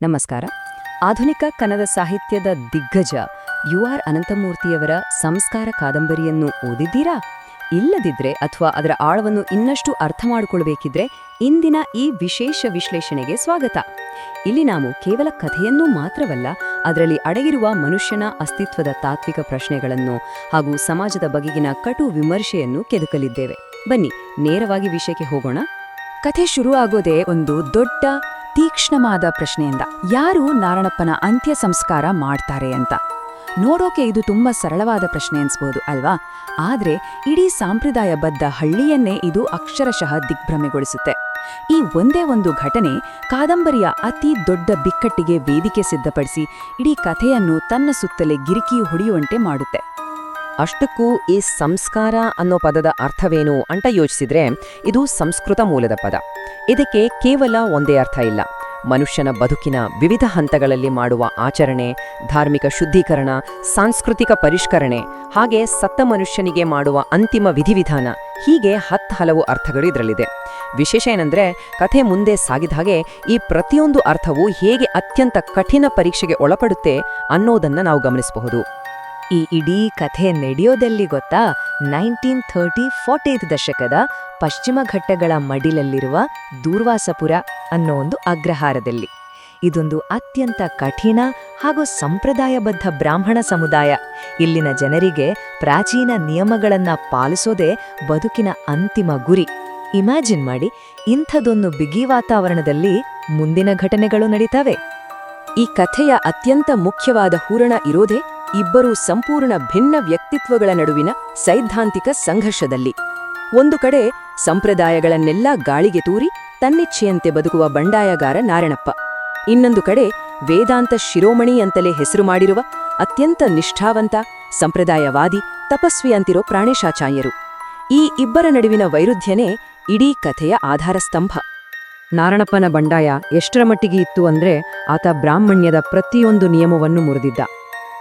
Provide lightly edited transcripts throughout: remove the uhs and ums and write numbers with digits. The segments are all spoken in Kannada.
ನಮಸ್ಕಾರ. ಆಧುನಿಕ ಕನ್ನಡ ಸಾಹಿತ್ಯದ ದಿಗ್ಗಜ ಯು.ಆರ್. ಅನಂತಮೂರ್ತಿಯವರ ಸಂಸ್ಕಾರ ಕಾದಂಬರಿಯನ್ನು ಓದಿದ್ದೀರಾ? ಇಲ್ಲದಿದ್ರೆ ಅಥವಾ ಅದರ ಆಳವನ್ನು ಇನ್ನಷ್ಟು ಅರ್ಥ ಮಾಡಿಕೊಳ್ಬೇಕಿದ್ರೆ ಇಂದಿನ ಈ ವಿಶೇಷ ವಿಶ್ಲೇಷಣೆಗೆ ಸ್ವಾಗತ. ಇಲ್ಲಿ ನಾವು ಕೇವಲ ಕಥೆಯನ್ನೂ ಮಾತ್ರವಲ್ಲ, ಅದರಲ್ಲಿ ಅಡಗಿರುವ ಮನುಷ್ಯನ ಅಸ್ತಿತ್ವದ ತಾತ್ವಿಕ ಪ್ರಶ್ನೆಗಳನ್ನು ಹಾಗೂ ಸಮಾಜದ ಬಗೆಗಿನ ಕಟು ವಿಮರ್ಶೆಯನ್ನು ಕೆದಕಲಿದ್ದೇವೆ. ಬನ್ನಿ ನೇರವಾಗಿ ವಿಷಯಕ್ಕೆ ಹೋಗೋಣ. ಕಥೆ ಶುರು ಆಗೋದೇ ಒಂದು ದೊಡ್ಡ ತೀಕ್ಷ್ಣವಾದ ಪ್ರಶ್ನೆಯಿಂದ, ಯಾರು ನಾರಣಪ್ಪನ ಅಂತ್ಯ ಸಂಸ್ಕಾರ ಮಾಡ್ತಾರೆ ಅಂತ. ನೋಡೋಕೆ ಇದು ತುಂಬಾ ಸರಳವಾದ ಪ್ರಶ್ನೆ ಅನ್ಸ್ಬೋದು ಅಲ್ವಾ? ಆದ್ರೆ ಇಡೀ ಸಾಂಪ್ರದಾಯಬದ್ಧ ಹಳ್ಳಿಯನ್ನೇ ಇದು ಅಕ್ಷರಶಃ ದಿಗ್ಭ್ರಮೆಗೊಳಿಸುತ್ತೆ. ಈ ಒಂದೇ ಒಂದು ಘಟನೆ ಕಾದಂಬರಿಯ ಅತಿ ದೊಡ್ಡ ಬಿಕ್ಕಟ್ಟಿಗೆ ವೇದಿಕೆ ಸಿದ್ಧಪಡಿಸಿ ಇಡೀ ಕಥೆಯನ್ನು ತನ್ನ ಸುತ್ತಲೇ ಗಿರಿಕಿ ಹೊಡೆಯುವಂತೆ ಮಾಡುತ್ತೆ. ಅಷ್ಟಕ್ಕೂ ಈ ಸಂಸ್ಕಾರ ಅನ್ನೋ ಪದದ ಅರ್ಥವೇನು ಅಂತ ಯೋಚಿಸಿದ್ರೆ, ಇದು ಸಂಸ್ಕೃತ ಮೂಲದ ಪದ. ಇದಕ್ಕೆ ಕೇವಲ ಒಂದೇ ಅರ್ಥ ಇಲ್ಲ. ಮನುಷ್ಯನ ಬದುಕಿನ ವಿವಿಧ ಹಂತಗಳಲ್ಲಿ ಮಾಡುವ ಆಚರಣೆ, ಧಾರ್ಮಿಕ ಶುದ್ಧೀಕರಣ, ಸಾಂಸ್ಕೃತಿಕ ಪರಿಷ್ಕರಣೆ, ಹಾಗೆ ಸತ್ತ ಮನುಷ್ಯನಿಗೆ ಮಾಡುವ ಅಂತಿಮ ವಿಧಿವಿಧಾನ, ಹೀಗೆ 10 ಹಲವು ಅರ್ಥಗಳು ಇದರಲ್ಲಿದೆ. ವಿಶೇಷ ಏನಂದ್ರೆ, ಕಥೆ ಮುಂದೆ ಸಾಗಿದ ಹಾಗೆ ಈ ಪ್ರತಿಯೊಂದು ಅರ್ಥವೂ ಹೇಗೆ ಅತ್ಯಂತ ಕಠಿಣ ಪರೀಕ್ಷೆಗೆ ಒಳಪಡುತ್ತೆ ಅನ್ನೋದನ್ನ ನಾವು ಗಮನಿಸಬಹುದು. ಈ ಇಡೀ ಕಥೆ ನಡೆಯೋದೆಲ್ಲಿ ಗೊತ್ತಾ? 1930-40 ದಶಕದ ಪಶ್ಚಿಮ ಘಟ್ಟಗಳ ಮಡಿಲಲ್ಲಿರುವ ದೂರ್ವಾಸಪುರ ಅನ್ನೋ ಒಂದು ಅಗ್ರಹಾರದಲ್ಲಿ. ಇದೊಂದು ಅತ್ಯಂತ ಕಠಿಣ ಹಾಗೂ ಸಂಪ್ರದಾಯಬದ್ಧ ಬ್ರಾಹ್ಮಣ ಸಮುದಾಯ. ಇಲ್ಲಿನ ಜನರಿಗೆ ಪ್ರಾಚೀನ ನಿಯಮಗಳನ್ನ ಪಾಲಿಸೋದೇ ಬದುಕಿನ ಅಂತಿಮ ಗುರಿ. ಇಮ್ಯಾಜಿನ್ ಮಾಡಿ, ಇಂಥದೊಂದು ಬಿಗಿ ವಾತಾವರಣದಲ್ಲಿ ಮುಂದಿನ ಘಟನೆಗಳು ನಡೀತವೆ. ಈ ಕಥೆಯ ಅತ್ಯಂತ ಮುಖ್ಯವಾದ ಹೂರಣ ಇರೋದೇ ಇಬ್ಬರು ಸಂಪೂರ್ಣ ಭಿನ್ನ ವ್ಯಕ್ತಿತ್ವಗಳ ನಡುವಿನ ಸೈದ್ಧಾಂತಿಕ ಸಂಘರ್ಷದಲ್ಲಿ. ಒಂದು ಕಡೆ ಸಂಪ್ರದಾಯಗಳನ್ನೆಲ್ಲ ಗಾಳಿಗೆ ತೂರಿ ತನ್ನಿಚ್ಛೆಯಂತೆ ಬದುಕುವ ಬಂಡಾಯಗಾರ ನಾರಣಪ್ಪ, ಇನ್ನೊಂದು ಕಡೆ ವೇದಾಂತ ಶಿರೋಮಣಿ ಅಂತಲೇ ಹೆಸರು ಮಾಡಿರುವ ಅತ್ಯಂತ ನಿಷ್ಠಾವಂತ ಸಂಪ್ರದಾಯವಾದಿ ತಪಸ್ವಿ ಅಂತಿರೋ ಪ್ರಾಣೇಶಾಚಾರ್ಯರು. ಈ ಇಬ್ಬರ ನಡುವಿನ ವೈರುಧ್ಯನೇ ಇಡೀ ಕಥೆಯ ಆಧಾರಸ್ತಂಭ. ನಾರಣಪ್ಪನ ಬಂಡಾಯ ಎಷ್ಟರ ಮಟ್ಟಿಗೆ ಇತ್ತು ಅಂದ್ರೆ, ಆತ ಬ್ರಾಹ್ಮಣ್ಯದ ಪ್ರತಿಯೊಂದು ನಿಯಮವನ್ನು ಮುರಿದಿದ್ದ.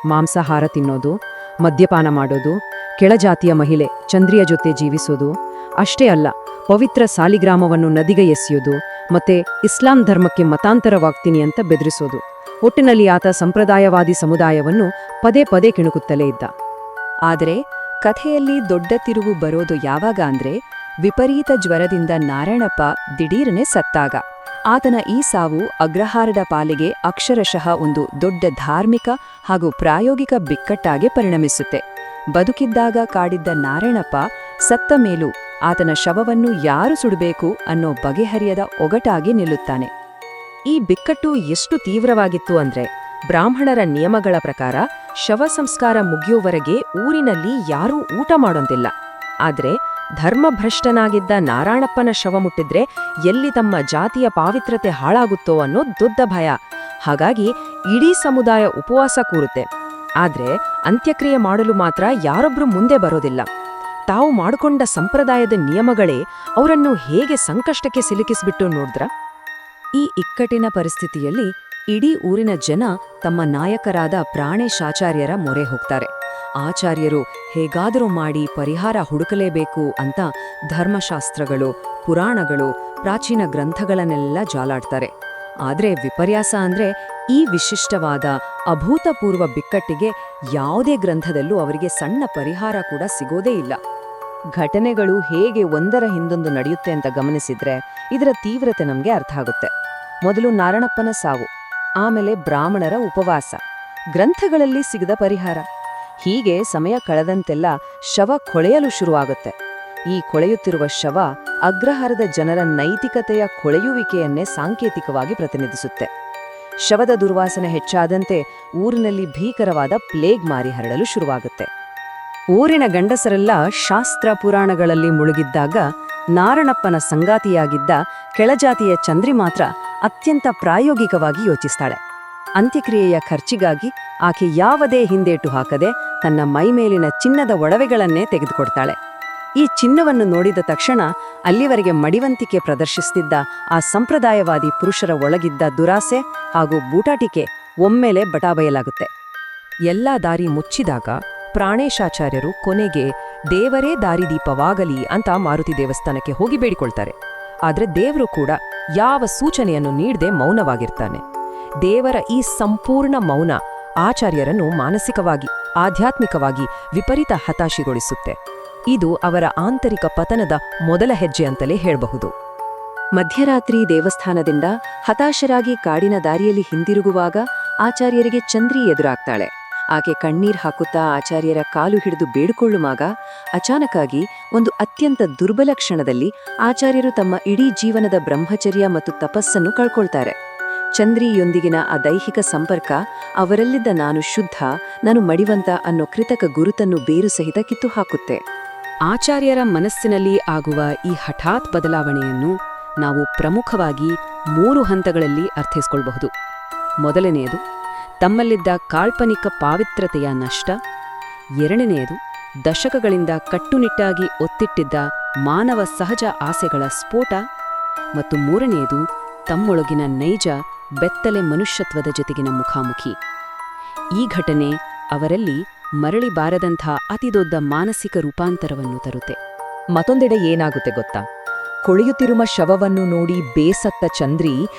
ಮಾಂಸಾಹಾರ ತಿನ್ನೋದು, ಮದ್ಯಪಾನ ಮಾಡೋದು, ಕೆಳಜಾತಿಯ ಮಹಿಳೆ ಚಂದ್ರಿಯ ಜೊತೆ ಜೀವಿಸೋದು, ಅಷ್ಟೇ ಅಲ್ಲ, ಪವಿತ್ರ ಸಾಲಿಗ್ರಾಮವನ್ನು ನದಿಗೆ ಎಸೆಯೋದು, ಮತ್ತೆ ಇಸ್ಲಾಂ ಧರ್ಮಕ್ಕೆ ಮತಾಂತರವಾಗ್ತೀನಿ ಅಂತ ಬೆದರಿಸೋದು. ಒಟ್ಟಿನಲ್ಲಿ ಆತ ಸಂಪ್ರದಾಯವಾದಿ ಸಮುದಾಯವನ್ನು ಪದೇ ಪದೇ ಕೆಣಕುತ್ತಲೇ ಇದ್ದ. ಆದರೆ ಕಥೆಯಲ್ಲಿ ದೊಡ್ಡ ತಿರುವು ಬರೋದು ಯಾವಾಗ ಅಂದ್ರೆ, ವಿಪರೀತ ಜ್ವರದಿಂದ ನಾರಾಯಣಪ್ಪ ದಿಢೀರನೆ ಸತ್ತಾಗ. ಆತನ ಈ ಸಾವು ಅಗ್ರಹಾರದ ಪಾಲಿಗೆ ಅಕ್ಷರಶಃ ಒಂದು ದೊಡ್ಡ ಧಾರ್ಮಿಕ ಹಾಗೂ ಪ್ರಾಯೋಗಿಕ ಬಿಕ್ಕಟ್ಟಾಗಿ ಪರಿಣಮಿಸುತ್ತೆ. ಬದುಕಿದ್ದಾಗ ಕಾಡಿದ್ದ ನಾರಾಯಣಪ್ಪ ಸತ್ತ ಮೇಲೂ ಆತನ ಶವವನ್ನು ಯಾರು ಸುಡಬೇಕು ಅನ್ನೋ ಬಗೆಹರಿಯದ ಒಗಟಾಗಿ ನಿಲ್ಲುತ್ತಾನೆ. ಈ ಬಿಕ್ಕಟ್ಟು ಎಷ್ಟು ತೀವ್ರವಾಗಿತ್ತು ಅಂದ್ರೆ, ಬ್ರಾಹ್ಮಣರ ನಿಯಮಗಳ ಪ್ರಕಾರ ಶವ ಸಂಸ್ಕಾರ ಮುಗಿಯುವವರೆಗೆ ಊರಿನಲ್ಲಿ ಯಾರೂ ಊಟ ಮಾಡೋದಿಲ್ಲ. ಆದ್ರೆ ಧರ್ಮಭ್ರಷ್ಟನಾಗಿದ್ದ ನಾರಾಯಣಪ್ಪನ ಶವ ಮುಟ್ಟಿದ್ರೆ ಎಲ್ಲಿ ತಮ್ಮ ಜಾತಿಯ ಪಾವಿತ್ರತೆ ಹಾಳಾಗುತ್ತೋ ಅನ್ನೋ ದೊಡ್ಡ ಭಯ. ಹಾಗಾಗಿ ಇಡೀ ಸಮುದಾಯ ಉಪವಾಸ ಕೂರುತ್ತೆ. ಆದ್ರೆ ಅಂತ್ಯಕ್ರಿಯೆ ಮಾಡಲು ಮಾತ್ರ ಯಾರೊಬ್ರು ಮುಂದೆ ಬರೋದಿಲ್ಲ. ತಾವು ಮಾಡಿಕೊಂಡ ಸಂಪ್ರದಾಯದ ನಿಯಮಗಳೇ ಅವರನ್ನು ಹೇಗೆ ಸಂಕಷ್ಟಕ್ಕೆ ಸಿಲುಕಿಸ್ಬಿಟ್ಟು ನೋಡಿದ್ರ. ಈ ಇಕ್ಕಟ್ಟಿನ ಪರಿಸ್ಥಿತಿಯಲ್ಲಿ ಇಡೀ ಊರಿನ ಜನ ತಮ್ಮ ನಾಯಕರಾದ ಪ್ರಾಣೇಶಾಚಾರ್ಯರ ಮೊರೆ ಹೋಗ್ತಾರೆ. ಆಚಾರ್ಯರು ಹೇಗಾದರೂ ಮಾಡಿ ಪರಿಹಾರ ಹುಡುಕಲೇಬೇಕು ಅಂತ ಧರ್ಮಶಾಸ್ತ್ರಗಳು, ಪುರಾಣಗಳು, ಪ್ರಾಚೀನ ಗ್ರಂಥಗಳನ್ನೆಲ್ಲ ಜಾಲಾಡ್ತಾರೆ. ಆದ್ರೆ ವಿಪರ್ಯಾಸ ಅಂದ್ರೆ, ಈ ವಿಶಿಷ್ಟವಾದ ಅಭೂತಪೂರ್ವ ಬಿಕ್ಕಟ್ಟಿಗೆ ಯಾವುದೇ ಗ್ರಂಥದಲ್ಲೂ ಅವರಿಗೆ ಸಣ್ಣ ಪರಿಹಾರ ಕೂಡ ಸಿಗೋದೇ ಇಲ್ಲ. ಘಟನೆಗಳು ಹೇಗೆ ಒಂದರ ಹಿಂದೊಂದು ನಡೆಯುತ್ತೆ ಅಂತ ಗಮನಿಸಿದ್ರೆ ಇದರ ತೀವ್ರತೆ ನಮಗೆ ಅರ್ಥ ಆಗುತ್ತೆ. ಮೊದಲು ನಾರಣಪ್ಪನ ಸಾವು, ಆಮೇಲೆ ಬ್ರಾಹ್ಮಣರ ಉಪವಾಸ, ಗ್ರಂಥಗಳಲ್ಲಿ ಸಿಗದ ಪರಿಹಾರ. ಹೀಗೆ ಸಮಯ ಕಳೆದಂತೆಲ್ಲ ಶವ ಕೊಳೆಯಲು ಶುರುವಾಗುತ್ತೆ. ಈ ಕೊಳೆಯುತ್ತಿರುವ ಶವ ಅಗ್ರಹಾರದ ಜನರ ನೈತಿಕತೆಯ ಕೊಳೆಯುವಿಕೆಯನ್ನೇ ಸಾಂಕೇತಿಕವಾಗಿ ಪ್ರತಿನಿಧಿಸುತ್ತೆ. ಶವದ ದುರ್ವಾಸನೆ ಹೆಚ್ಚಾದಂತೆ ಊರಿನಲ್ಲಿ ಭೀಕರವಾದ ಪ್ಲೇಗ್ ಮಾರಿ ಹರಡಲು ಶುರುವಾಗುತ್ತೆ. ಊರಿನ ಗಂಡಸರೆಲ್ಲ ಶಾಸ್ತ್ರ ಪುರಾಣಗಳಲ್ಲಿ ಮುಳುಗಿದ್ದಾಗ ನಾರಣಪ್ಪನ ಸಂಗಾತಿಯಾಗಿದ್ದ ಕೆಳಜಾತಿಯ ಚಂದ್ರಿ ಮಾತ್ರ ಅತ್ಯಂತ ಪ್ರಾಯೋಗಿಕವಾಗಿ ಯೋಚಿಸ್ತಾಳೆ. ಅಂತ್ಯಕ್ರಿಯೆಯ ಖರ್ಚಿಗಾಗಿ ಆಕೆ ಯಾವುದೇ ಹಿಂದೇಟು ಹಾಕದೆ ತನ್ನ ಮೈಮೇಲಿನ ಚಿನ್ನದ ಒಡವೆಗಳನ್ನೇ ತೆಗೆದುಕೊಡ್ತಾಳೆ. ಈ ಚಿನ್ನವನ್ನು ನೋಡಿದ ತಕ್ಷಣ ಅಲ್ಲಿವರೆಗೆ ಮಡಿವಂತಿಕೆ ಪ್ರದರ್ಶಿಸುತ್ತಿದ್ದ ಆ ಸಂಪ್ರದಾಯವಾದಿ ಪುರುಷರ ಒಳಗಿದ್ದ ದುರಾಸೆ ಹಾಗೂ ಬೂಟಾಟಿಕೆ ಒಮ್ಮೆಲೆ ಬಟಾಬಯಲಾಗುತ್ತೆ. ಎಲ್ಲ ದಾರಿ ಮುಚ್ಚಿದಾಗ ಪ್ರಾಣೇಶಾಚಾರ್ಯರು ಕೊನೆಗೆ ದೇವರೇ ದಾರಿದೀಪವಾಗಲಿ ಅಂತ ಮಾರುತಿ ದೇವಸ್ಥಾನಕ್ಕೆ ಹೋಗಿ ಬೇಡಿಕೊಳ್ತಾರೆ. ಆದ್ರೆ ದೇವರು ಕೂಡ ಯಾವ ಸೂಚನೆಯನ್ನು ನೀಡದೆ ಮೌನವಾಗಿರ್ತಾನೆ. ದೇವರ ಈ ಸಂಪೂರ್ಣ ಮೌನ ಆಚಾರ್ಯರನ್ನು ಮಾನಸಿಕವಾಗಿ ಆಧ್ಯಾತ್ಮಿಕವಾಗಿ ವಿಪರೀತ ಹತಾಶೆಗೊಳಿಸುತ್ತೆ. ಇದು ಅವರ ಆಂತರಿಕ ಪತನದ ಮೊದಲ ಹೆಜ್ಜೆ ಅಂತಲೇ ಹೇಳಬಹುದು. ಮಧ್ಯರಾತ್ರಿ ದೇವಸ್ಥಾನದಿಂದ ಹತಾಶರಾಗಿ ಕಾಡಿನ ದಾರಿಯಲ್ಲಿ ಹಿಂದಿರುಗುವಾಗ ಆಚಾರ್ಯರಿಗೆ ಚಂದ್ರಿ ಎದುರಾಗ್ತಾಳೆ. ಆಕೆ ಕಣ್ಣೀರ್ ಹಾಕುತ್ತಾ ಆಚಾರ್ಯರ ಕಾಲು ಹಿಡಿದು ಬೇಡಿಕೊಳ್ಳುವಾಗ ಅಚಾನಕ್ಕಾಗಿ ಒಂದು ಅತ್ಯಂತ ದುರ್ಬಲ ಕ್ಷಣದಲ್ಲಿ ಆಚಾರ್ಯರು ತಮ್ಮ ಇಡೀ ಜೀವನದ ಬ್ರಹ್ಮಚರ್ಯ ಮತ್ತು ತಪಸ್ಸನ್ನು ಕಳ್ಕೊಳ್ತಾರೆ. ಚಂದ್ರಿಯೊಂದಿಗಿನ ಆ ದೈಹಿಕ ಸಂಪರ್ಕ ಅವರಲ್ಲಿದ್ದ ನಾನು ಶುದ್ಧ, ನಾನು ಮಡಿವಂತ ಅನ್ನೋ ಕೃತಕ ಗುರುತನ್ನು ಬೇರು ಸಹಿತ ಕಿತ್ತು ಹಾಕುತ್ತೆ. ಆಚಾರ್ಯರ ಮನಸ್ಸಿನಲ್ಲಿ ಆಗುವ ಈ ಹಠಾತ್ ಬದಲಾವಣೆಯನ್ನು ನಾವು ಪ್ರಮುಖವಾಗಿ 3 ಹಂತಗಳಲ್ಲಿ ಅರ್ಥೈಸಿಕೊಳ್ಳಬಹುದು. ಮೊದಲನೆಯದು ತಮ್ಮಲ್ಲಿದ್ದ ಕಾಲ್ಪನಿಕ ಪಾವಿತ್ರತೆಯ ನಷ್ಟ. ಎರಡನೆಯದು ದಶಕಗಳಿಂದ ಕಟ್ಟುನಿಟ್ಟಾಗಿ ಒತ್ತಿಟ್ಟಿದ್ದ ಮಾನವ ಸಹಜ ಆಸೆಗಳ ಸ್ಫೋಟ. ಮತ್ತು ಮೂರನೆಯದು ತಮ್ಮೊಳಗಿನ ನೈಜ ಬೆತ್ತಲೆ ಮನುಷ್ಯತ್ವದ ಜೊತೆಗಿನ ಮುಖಾಮುಖಿ. ಈ ಘಟನೆ ಅವರಲ್ಲಿ ಮರಳಿ ಬಾರದಂಥ ಅತಿದೊಡ್ಡ ಮಾನಸಿಕ ರೂಪಾಂತರವನ್ನು ತರುತ್ತೆ. ಮತ್ತೊಂದೆಡೆ ಏನಾಗುತ್ತೆ ಗೊತ್ತಾ? ಕೊಳೆಯುತ್ತಿರುವ ಶವವನ್ನು ನೋಡಿ ಬೇಸತ್ತ ಚಂದ್ರಿ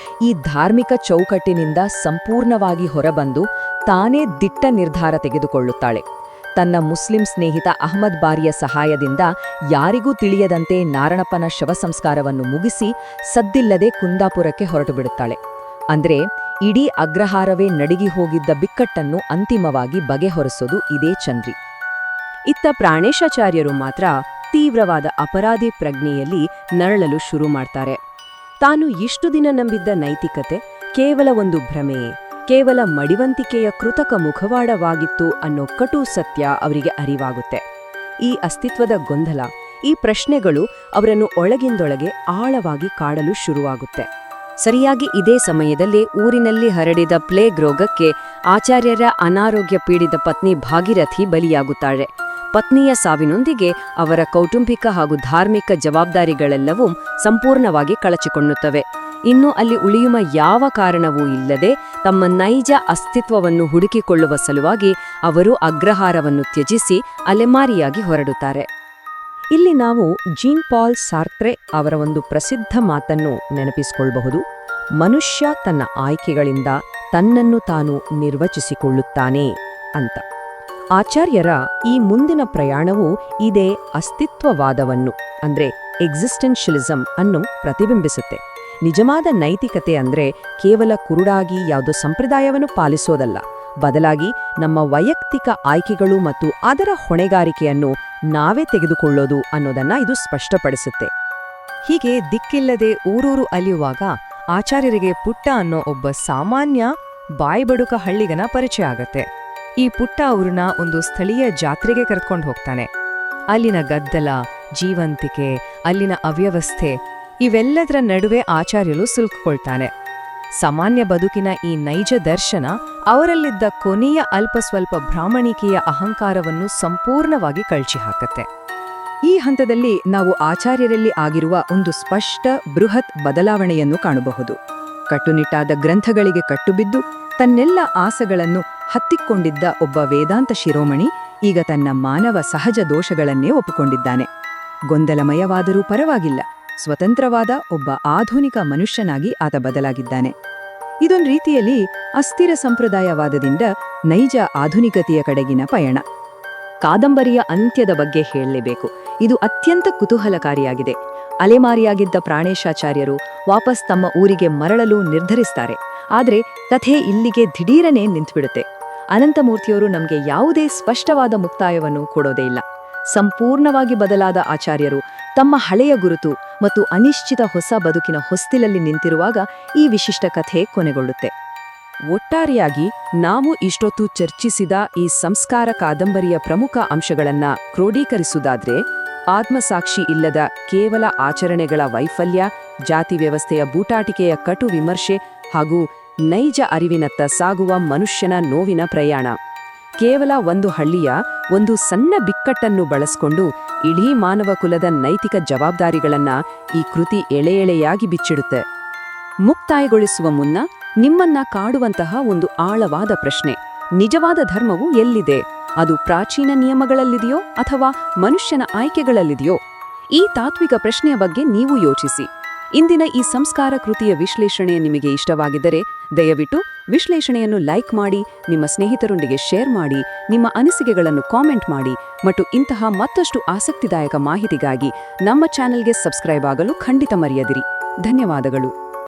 ಈ ಧಾರ್ಮಿಕ ಚೌಕಟ್ಟಿನಿಂದ ಸಂಪೂರ್ಣವಾಗಿ ಹೊರಬಂದು ತಾನೇ ದಿಟ್ಟ ನಿರ್ಧಾರ ತೆಗೆದುಕೊಳ್ಳುತ್ತಾಳೆ. ತನ್ನ ಮುಸ್ಲಿಂ ಸ್ನೇಹಿತ ಅಹ್ಮದ್ ಬಾರಿಯ ಸಹಾಯದಿಂದ ಯಾರಿಗೂ ತಿಳಿಯದಂತೆ ನಾರಣಪ್ಪನ ಶವ ಸಂಸ್ಕಾರವನ್ನು ಮುಗಿಸಿ ಸದ್ದಿಲ್ಲದೆ ಕುಂದಾಪುರಕ್ಕೆ ಹೊರಟುಬಿಡುತ್ತಾಳೆ. ಅಂದ್ರೆ ಇಡೀ ಅಗ್ರಹಾರವೇ ನಡಿಗಿ ಹೋಗಿದ್ದ ಬಿಕ್ಕಟ್ಟನ್ನು ಅಂತಿಮವಾಗಿ ಬಗೆಹೊರಿಸೋದು ಇದೇ ಚಂದ್ರಿ. ಇತ್ತ ಪ್ರಾಣೇಶಾಚಾರ್ಯರು ಮಾತ್ರ ತೀವ್ರವಾದ ಅಪರಾಧಿ ಪ್ರಜ್ಞೆಯಲ್ಲಿ ನರಳಲು ಶುರು ಮಾಡ್ತಾರೆ. ತಾನು ಇಷ್ಟು ದಿನ ನಂಬಿದ್ದ ನೈತಿಕತೆ ಕೇವಲ ಒಂದು ಭ್ರಮೆಯೇ, ಕೇವಲ ಮಡಿವಂತಿಕೆಯ ಕೃತಕ ಮುಖವಾಡವಾಗಿತ್ತು ಅನ್ನೋ ಕಟು ಸತ್ಯ ಅವರಿಗೆ ಅರಿವಾಗುತ್ತೆ. ಈ ಅಸ್ತಿತ್ವದ ಗೊಂದಲ, ಈ ಪ್ರಶ್ನೆಗಳು ಅವರನ್ನು ಒಳಗಿಂದೊಳಗೆ ಆಳವಾಗಿ ಕಾಡಲು ಶುರುವಾಗುತ್ತೆ. ಸರಿಯಾಗಿ ಇದೇ ಸಮಯದಲ್ಲಿ ಊರಿನಲ್ಲಿ ಹರಡಿದ ಪ್ಲೇಗ್ ರೋಗಕ್ಕೆ ಆಚಾರ್ಯರ ಅನಾರೋಗ್ಯ ಪೀಡಿತ ಪತ್ನಿ ಭಾಗೀರಥಿ ಬಲಿಯಾಗುತ್ತಾಳೆ. ಪತ್ನಿಯ ಸಾವಿನೊಂದಿಗೆ ಅವರ ಕೌಟುಂಬಿಕ ಹಾಗೂ ಧಾರ್ಮಿಕ ಜವಾಬ್ದಾರಿಗಳೆಲ್ಲವೂ ಸಂಪೂರ್ಣವಾಗಿ ಕಳಚಿಕೊಳ್ಳುತ್ತವೆ. ಇನ್ನು ಅಲ್ಲಿ ಉಳಿಯುವ ಯಾವ ಕಾರಣವೂ ಇಲ್ಲದೆ ತಮ್ಮ ನೈಜ ಅಸ್ತಿತ್ವವನ್ನು ಹುಡುಕಿಕೊಳ್ಳುವ ಸಲುವಾಗಿ ಅವರು ಅಗ್ರಹಾರವನ್ನು ತ್ಯಜಿಸಿ ಅಲೆಮಾರಿಯಾಗಿ ಹೊರಡುತ್ತಾರೆ. ಇಲ್ಲಿ ನಾವು ಜೀನ್ ಪಾಲ್ ಸಾರ್ತ್ರೆ ಅವರ ಒಂದು ಪ್ರಸಿದ್ಧ ಮಾತನ್ನು ನೆನಪಿಸಿಕೊಳ್ಳಬಹುದು. ಮನುಷ್ಯ ತನ್ನ ಆಯ್ಕೆಗಳಿಂದ ತನ್ನನ್ನು ತಾನು ನಿರ್ವಚಿಸಿಕೊಳ್ಳುತ್ತಾನೆ ಅಂತ. ಆಚಾರ್ಯರ ಈ ಮುಂದಿನ ಪ್ರಯಾಣವು ಇದೇ ಅಸ್ತಿತ್ವವಾದವನ್ನು ಅಂದ್ರೆ ಎಕ್ಸಿಸ್ಟೆನ್ಷಿಯಲಿಸಂ ಅನ್ನು ಪ್ರತಿಬಿಂಬಿಸುತ್ತೆ. ನಿಜವಾದ ನೈತಿಕತೆ ಅಂದ್ರೆ ಕೇವಲ ಕುರುಡಾಗಿ ಯಾವುದೋ ಸಂಪ್ರದಾಯವನ್ನು ಪಾಲಿಸೋದಲ್ಲ, ಬದಲಾಗಿ ನಮ್ಮ ವೈಯಕ್ತಿಕ ಆಯ್ಕೆಗಳು ಮತ್ತು ಅದರ ಹೊಣೆಗಾರಿಕೆಯನ್ನು ನಾವೇ ತೆಗೆದುಕೊಳ್ಳೋದು ಅನ್ನೋದನ್ನ ಇದು ಸ್ಪಷ್ಟಪಡಿಸುತ್ತೆ. ಹೀಗೆ ದಿಕ್ಕಿಲ್ಲದೆ ಊರೂರು ಅಲಿಯುವಾಗ ಆಚಾರ್ಯರಿಗೆ ಪುಟ್ಟ ಅನ್ನೋ ಒಬ್ಬ ಸಾಮಾನ್ಯ ಬಾಯ್ಬಡುಕ ಹಳ್ಳಿಗನ ಪರಿಚಯ ಆಗತ್ತೆ. ಈ ಪುಟ್ಟ ಅವ್ರನ್ನ ಒಂದು ಸ್ಥಳೀಯ ಜಾತ್ರೆಗೆ ಕರೆದುಕೊಂಡು ಹೋಗ್ತಾನೆ. ಅಲ್ಲಿನ ಗದ್ದಲ, ಜೀವಂತಿಕೆ, ಅಲ್ಲಿನ ಅವ್ಯವಸ್ಥೆ ಇವೆಲ್ಲದರ ನಡುವೆ ಆಚಾರ್ಯರು ಸಿಲುಕಿಕೊಳ್ತಾನೆ. ಸಾಮಾನ್ಯ ಬದುಕಿನ ಈ ನೈಜ ದರ್ಶನ ಅವರಲ್ಲಿದ್ದ ಕೊನೆಯ ಅಲ್ಪ ಸ್ವಲ್ಪ ಬ್ರಾಹ್ಮಣಿಕೆಯ ಅಹಂಕಾರವನ್ನು ಸಂಪೂರ್ಣವಾಗಿ ಕಳಚಿ ಹಾಕತ್ತೆ. ಈ ಹಂತದಲ್ಲಿ ನಾವು ಆಚಾರ್ಯರಲ್ಲಿ ಆಗಿರುವ ಒಂದು ಸ್ಪಷ್ಟ ಬೃಹತ್ ಬದಲಾವಣೆಯನ್ನು ಕಾಣಬಹುದು. ಕಟ್ಟುನಿಟ್ಟಾದ ಗ್ರಂಥಗಳಿಗೆ ಕಟ್ಟುಬಿದ್ದು ತನ್ನೆಲ್ಲ ಆಸೆಗಳನ್ನು ಹತ್ತಿಕೊಂಡಿದ್ದ ಒಬ್ಬ ವೇದಾಂತ ಶಿರೋಮಣಿ ಈಗ ತನ್ನ ಮಾನವ ಸಹಜ ದೋಷಗಳನ್ನೇ ಒಪ್ಪಿಕೊಂಡಿದ್ದಾನೆ. ಗೊಂದಲಮಯವಾದರೂ ಪರವಾಗಿಲ್ಲ, ಸ್ವತಂತ್ರವಾದ ಒಬ್ಬ ಆಧುನಿಕ ಮನುಷ್ಯನಾಗಿ ಆತ ಬದಲಾಗಿದ್ದಾನೆ. ಇದೊಂದು ರೀತಿಯಲ್ಲಿ ಅಸ್ಥಿರ ಸಂಪ್ರದಾಯವಾದದಿಂದ ನೈಜ ಆಧುನಿಕತೆಯ ಕಡೆಗಿನ ಪಯಣ. ಕಾದಂಬರಿಯ ಅಂತ್ಯದ ಬಗ್ಗೆ ಹೇಳಲೇಬೇಕು. ಇದು ಅತ್ಯಂತ ಕುತೂಹಲಕಾರಿಯಾಗಿದೆ. ಅಲೆಮಾರಿಯಾಗಿದ್ದ ಪ್ರಾಣೇಶಾಚಾರ್ಯರು ವಾಪಸ್ ತಮ್ಮ ಊರಿಗೆ ಮರಳಲು ನಿರ್ಧರಿಸ್ತಾರೆ. ಆದರೆ ಕಥೆ ಇಲ್ಲಿಗೆ ದಿಢೀರನೆ ನಿಂತುಬಿಡುತ್ತೆ. ಅನಂತಮೂರ್ತಿಯವರು ನಮಗೆ ಯಾವುದೇ ಸ್ಪಷ್ಟವಾದ ಮುಕ್ತಾಯವನ್ನು ಕೊಡೋದೇ ಇಲ್ಲ. ಸಂಪೂರ್ಣವಾಗಿ ಬದಲಾದ ಆಚಾರ್ಯರು ತಮ್ಮ ಹಳೆಯ ಗುರುತು ಮತ್ತು ಅನಿಶ್ಚಿತ ಹೊಸ ಬದುಕಿನ ಹೊಸ್ತಿಲಲ್ಲಿ ನಿಂತಿರುವಾಗ ಈ ವಿಶಿಷ್ಟ ಕಥೆ ಕೊನೆಗೊಳ್ಳುತ್ತೆ. ಒಟ್ಟಾರೆಯಾಗಿ ನಾವು ಇಷ್ಟೊತ್ತು ಚರ್ಚಿಸಿದ ಈ ಸಂಸ್ಕಾರ ಕಾದಂಬರಿಯ ಪ್ರಮುಖ ಅಂಶಗಳನ್ನ ಕ್ರೋಢೀಕರಿಸುವುದಾದ್ರೆ, ಆತ್ಮಸಾಕ್ಷಿ ಇಲ್ಲದ ಕೇವಲ ಆಚರಣೆಗಳ ವೈಫಲ್ಯ, ಜಾತಿ ವ್ಯವಸ್ಥೆಯ ಬೂಟಾಟಿಕೆಯ ಕಟು ವಿಮರ್ಶೆ ಹಾಗೂ ನೈಜ ಅರಿವಿನತ್ತ ಸಾಗುವ ಮನುಷ್ಯನ ನೋವಿನ ಪ್ರಯಾಣ. ಕೇವಲ ಒಂದು ಹಳ್ಳಿಯ ಒಂದು ಸಣ್ಣ ಬಿಕ್ಕಟ್ಟನ್ನು ಬಳಸಿಕೊಂಡು ಇಡೀ ಮಾನವ ಕುಲದ ನೈತಿಕ ಜವಾಬ್ದಾರಿಗಳನ್ನ ಈ ಕೃತಿ ಎಳೆಯಾಗಿ ಬಿಚ್ಚಿಡುತ್ತೆ. ಮುಕ್ತಾಯಗೊಳಿಸುವ ಮುನ್ನ ನಿಮ್ಮನ್ನ ಕಾಡುವಂತಹ ಒಂದು ಆಳವಾದ ಪ್ರಶ್ನೆ: ನಿಜವಾದ ಧರ್ಮವು ಎಲ್ಲಿದೆ? ಅದು ಪ್ರಾಚೀನ ನಿಯಮಗಳಲ್ಲಿದೆಯೋ ಅಥವಾ ಮನುಷ್ಯನ ಆಯ್ಕೆಗಳಲ್ಲಿದೆಯೋ? ಈ ತಾತ್ವಿಕ ಪ್ರಶ್ನೆಯ ಬಗ್ಗೆ ನೀವು ಯೋಚಿಸಿ. ಇಂದಿನ ಈ ಸಂಸ್ಕಾರ ಕೃತಿಯ ವಿಶ್ಲೇಷಣೆ ನಿಮಗೆ ಇಷ್ಟವಾಗಿದ್ದರೆ ದಯವಿಟ್ಟು ವಿಶ್ಲೇಷಣೆಯನ್ನು ಲೈಕ್ ಮಾಡಿ, ನಿಮ್ಮ ಸ್ನೇಹಿತರೊಂದಿಗೆ ಶೇರ್ ಮಾಡಿ, ನಿಮ್ಮ ಅನಿಸಿಕೆಗಳನ್ನು ಕಾಮೆಂಟ್ ಮಾಡಿ ಮತ್ತು ಇಂತಹ ಮತ್ತಷ್ಟು ಆಸಕ್ತಿದಾಯಕ ಮಾಹಿತಿಗಾಗಿ ನಮ್ಮ ಚಾನೆಲ್ಗೆ ಸಬ್ಸ್ಕ್ರೈಬ್ ಆಗಲು ಖಂಡಿತ ಮರೆಯದಿರಿ. ಧನ್ಯವಾದಗಳು.